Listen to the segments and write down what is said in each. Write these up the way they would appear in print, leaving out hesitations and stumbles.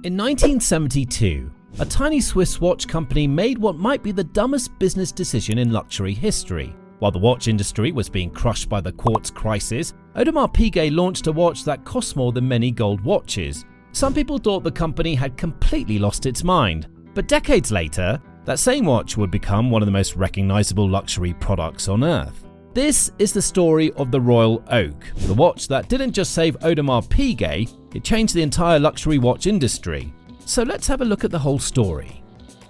In 1972, a tiny Swiss watch company made what might be the dumbest business decision in luxury history. While the watch industry was being crushed by the quartz crisis, Audemars Piguet launched a watch that cost more than many gold watches. Some people thought the company had completely lost its mind, but decades later, that same watch would become one of the most recognizable luxury products on earth. This is the story of the Royal Oak, the watch that didn't just save Audemars Piguet, it changed the entire luxury watch industry. So let's have a look at the whole story.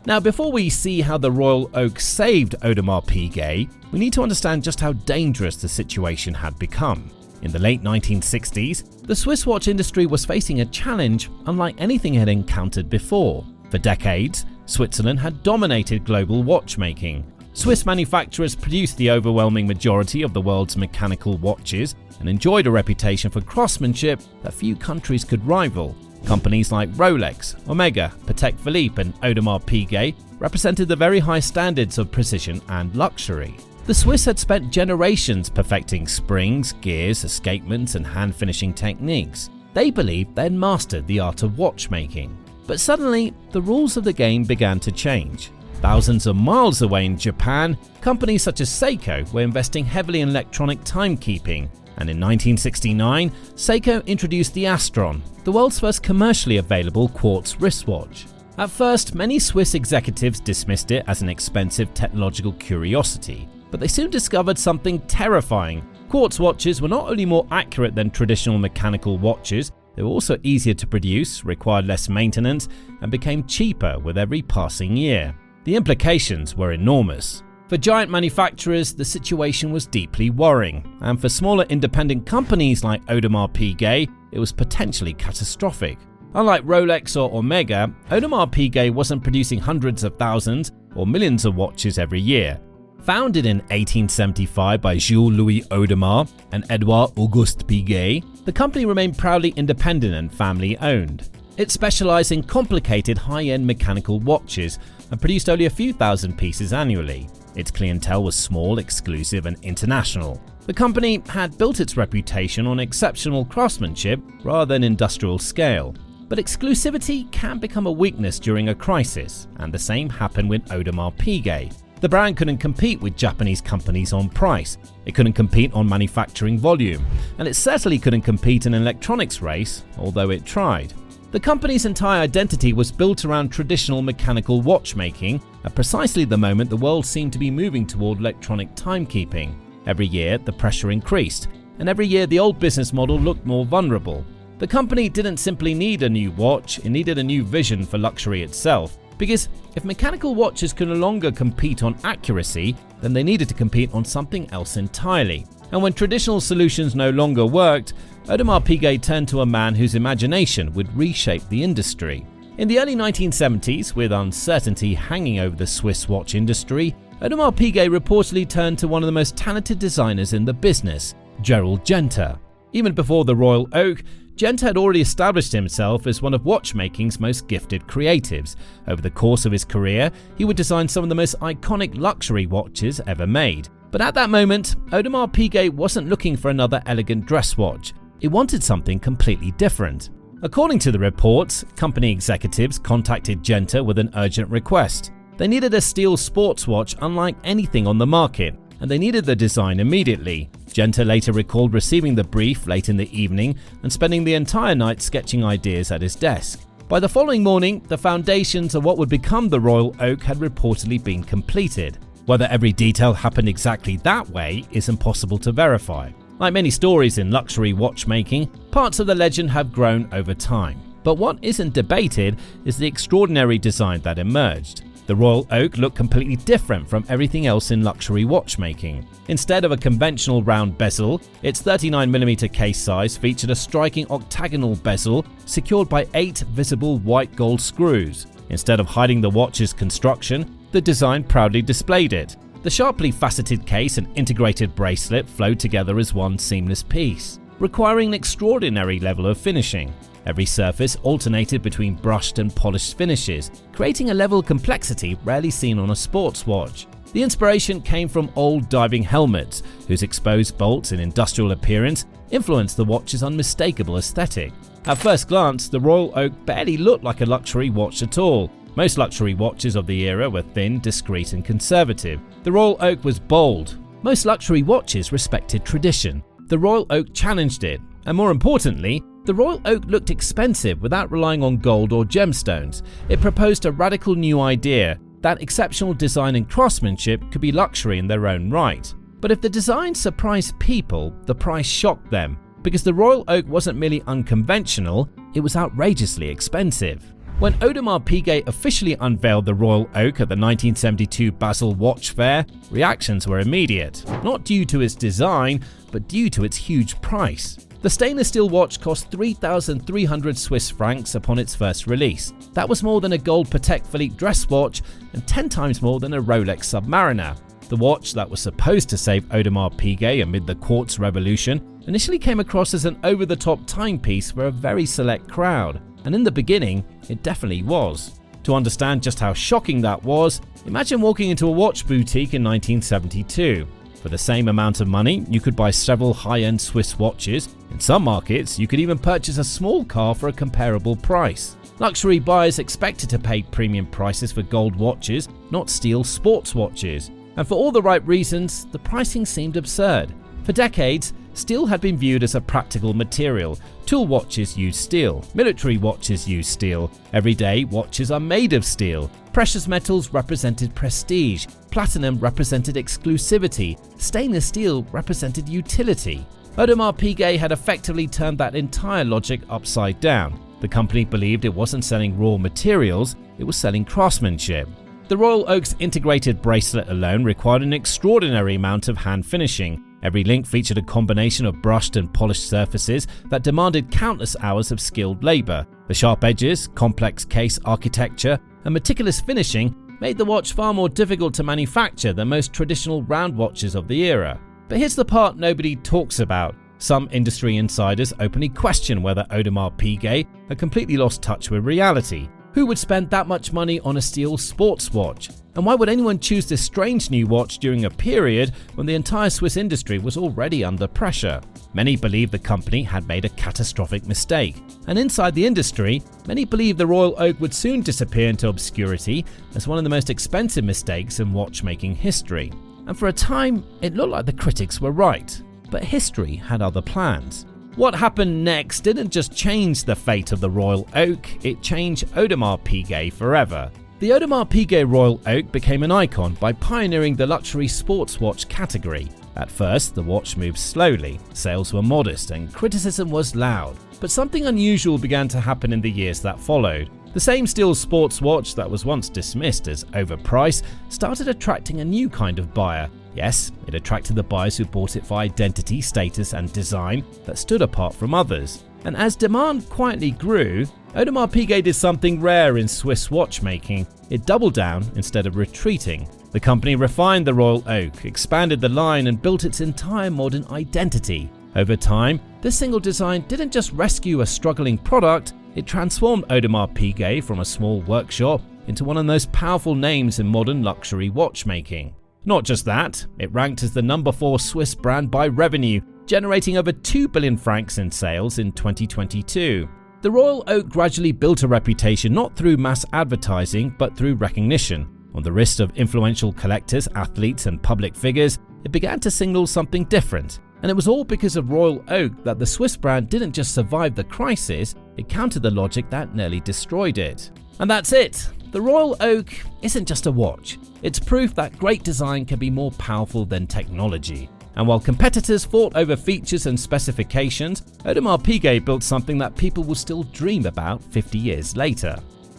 Now, before we see how the Royal Oak saved Audemars Piguet, we need to understand just how dangerous the situation had become. In the late 1960s, the Swiss watch industry was facing a challenge unlike anything it had encountered before. For decades, Switzerland had dominated global watchmaking. Swiss manufacturers produced the overwhelming majority of the world's mechanical watches and enjoyed a reputation for craftsmanship that few countries could rival. Companies like Rolex, Omega, Patek Philippe and Audemars Piguet represented the very high standards of precision and luxury. The Swiss had spent generations perfecting springs, gears, escapements and hand-finishing techniques. They believed they had mastered the art of watchmaking. But suddenly, the rules of the game began to change. Thousands of miles away in Japan, companies such as Seiko were investing heavily in electronic timekeeping, and in 1969, Seiko introduced the Astron, the world's first commercially available quartz wristwatch. At first, many Swiss executives dismissed it as an expensive technological curiosity, but they soon discovered something terrifying. Quartz watches were not only more accurate than traditional mechanical watches, they were also easier to produce, required less maintenance, and became cheaper with every passing year. The implications were enormous. For giant manufacturers, the situation was deeply worrying, and for smaller independent companies like Audemars Piguet, it was potentially catastrophic. Unlike Rolex or Omega, Audemars Piguet wasn't producing hundreds of thousands or millions of watches every year. Founded in 1875 by Jules-Louis Audemars and Edouard Auguste Piguet, the company remained proudly independent and family-owned. It specialized in complicated high-end mechanical watches and produced only a few thousand pieces annually. Its clientele was small, exclusive and international. The company had built its reputation on exceptional craftsmanship rather than industrial scale. But exclusivity can become a weakness during a crisis, and the same happened with Audemars Piguet. The brand couldn't compete with Japanese companies on price, it couldn't compete on manufacturing volume, and it certainly couldn't compete in an electronics race, although it tried. The company's entire identity was built around traditional mechanical watchmaking at precisely the moment the world seemed to be moving toward electronic timekeeping. Every year, the pressure increased, and every year the old business model looked more vulnerable. The company didn't simply need a new watch, it needed a new vision for luxury itself. Because if mechanical watches could no longer compete on accuracy, then they needed to compete on something else entirely. And when traditional solutions no longer worked, Audemars Piguet turned to a man whose imagination would reshape the industry. In the early 1970s, with uncertainty hanging over the Swiss watch industry, Audemars Piguet reportedly turned to one of the most talented designers in the business, Gérald Genta. Even before the Royal Oak, Genta had already established himself as one of watchmaking's most gifted creatives. Over the course of his career, he would design some of the most iconic luxury watches ever made. But at that moment, Audemars Piguet wasn't looking for another elegant dress watch. It wanted something completely different. According to the reports, company executives contacted Genta with an urgent request. They needed a steel sports watch unlike anything on the market, and they needed the design immediately. Genta later recalled receiving the brief late in the evening and spending the entire night sketching ideas at his desk. By the following morning, the foundations of what would become the Royal Oak had reportedly been completed. Whether every detail happened exactly that way is impossible to verify. Like many stories in luxury watchmaking, parts of the legend have grown over time. But what isn't debated is the extraordinary design that emerged. The Royal Oak looked completely different from everything else in luxury watchmaking. Instead of a conventional round bezel, its 39mm case size featured a striking octagonal bezel secured by 8 visible white gold screws. Instead of hiding the watch's construction, the design proudly displayed it. The sharply faceted case and integrated bracelet flowed together as one seamless piece, requiring an extraordinary level of finishing. Every surface alternated between brushed and polished finishes, creating a level of complexity rarely seen on a sports watch. The inspiration came from old diving helmets, whose exposed bolts and industrial appearance influenced the watch's unmistakable aesthetic. At first glance, the Royal Oak barely looked like a luxury watch at all. Most luxury watches of the era were thin, discreet and conservative. The Royal Oak was bold. Most luxury watches respected tradition. The Royal Oak challenged it. And more importantly, the Royal Oak looked expensive without relying on gold or gemstones. It proposed a radical new idea that exceptional design and craftsmanship could be luxury in their own right. But if the design surprised people, the price shocked them, because the Royal Oak wasn't merely unconventional, it was outrageously expensive. When Audemars Piguet officially unveiled the Royal Oak at the 1972 Basel Watch Fair, reactions were immediate, not due to its design, but due to its huge price. The stainless steel watch cost 3,300 Swiss francs upon its first release. That was more than a gold Patek Philippe dress watch and 10 times more than a Rolex Submariner. The watch that was supposed to save Audemars Piguet amid the quartz revolution initially came across as an over-the-top timepiece for a very select crowd, and in the beginning, it definitely was. To understand just how shocking that was, imagine walking into a watch boutique in 1972. For the same amount of money, you could buy several high-end Swiss watches. In some markets, you could even purchase a small car for a comparable price. Luxury buyers expected to pay premium prices for gold watches, not steel sports watches. And for all the right reasons, the pricing seemed absurd. For decades, steel had been viewed as a practical material. Tool watches use steel, military watches use steel, everyday watches are made of steel. Precious metals represented prestige, platinum represented exclusivity, stainless steel represented utility. Audemars Piguet had effectively turned that entire logic upside down. The company believed it wasn't selling raw materials, it was selling craftsmanship. The Royal Oak's integrated bracelet alone required an extraordinary amount of hand finishing. Every link featured a combination of brushed and polished surfaces that demanded countless hours of skilled labor. The sharp edges, complex case architecture, and meticulous finishing made the watch far more difficult to manufacture than most traditional round watches of the era. But here's the part nobody talks about. Some industry insiders openly question whether Audemars Piguet had completely lost touch with reality. Who would spend that much money on a steel sports watch? And why would anyone choose this strange new watch during a period when the entire Swiss industry was already under pressure? Many believe the company had made a catastrophic mistake. And inside the industry, many believe the Royal Oak would soon disappear into obscurity as one of the most expensive mistakes in watchmaking history. And for a time, it looked like the critics were right. But history had other plans. What happened next didn't just change the fate of the Royal Oak, it changed Audemars Piguet forever. The Audemars Piguet Royal Oak became an icon by pioneering the luxury sports watch category. At first, the watch moved slowly, sales were modest, and criticism was loud. But something unusual began to happen in the years that followed. The same steel sports watch that was once dismissed as overpriced started attracting a new kind of buyer. Yes, it attracted the buyers who bought it for identity, status and design that stood apart from others. And as demand quietly grew, Audemars Piguet did something rare in Swiss watchmaking. It doubled down instead of retreating. The company refined the Royal Oak, expanded the line and built its entire modern identity. Over time, this single design didn't just rescue a struggling product, it transformed Audemars Piguet from a small workshop into one of the most powerful names in modern luxury watchmaking. Not just that, it ranked as the number 4 Swiss brand by revenue, generating over 2 billion francs in sales in 2022. The Royal Oak gradually built a reputation not through mass advertising but through recognition. On the wrists of influential collectors, athletes and public figures, it began to signal something different. And it was all because of Royal Oak that the Swiss brand didn't just survive the crisis, it countered the logic that nearly destroyed it. And that's it. The Royal Oak isn't just a watch. It's proof that great design can be more powerful than technology. And while competitors fought over features and specifications, Audemars Piguet built something that people will still dream about 50 years later.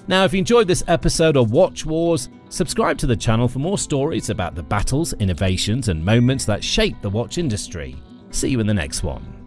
Now, if you enjoyed this episode of Watch Wars, subscribe to the channel for more stories about the battles, innovations, and moments that shaped the watch industry. See you in the next one.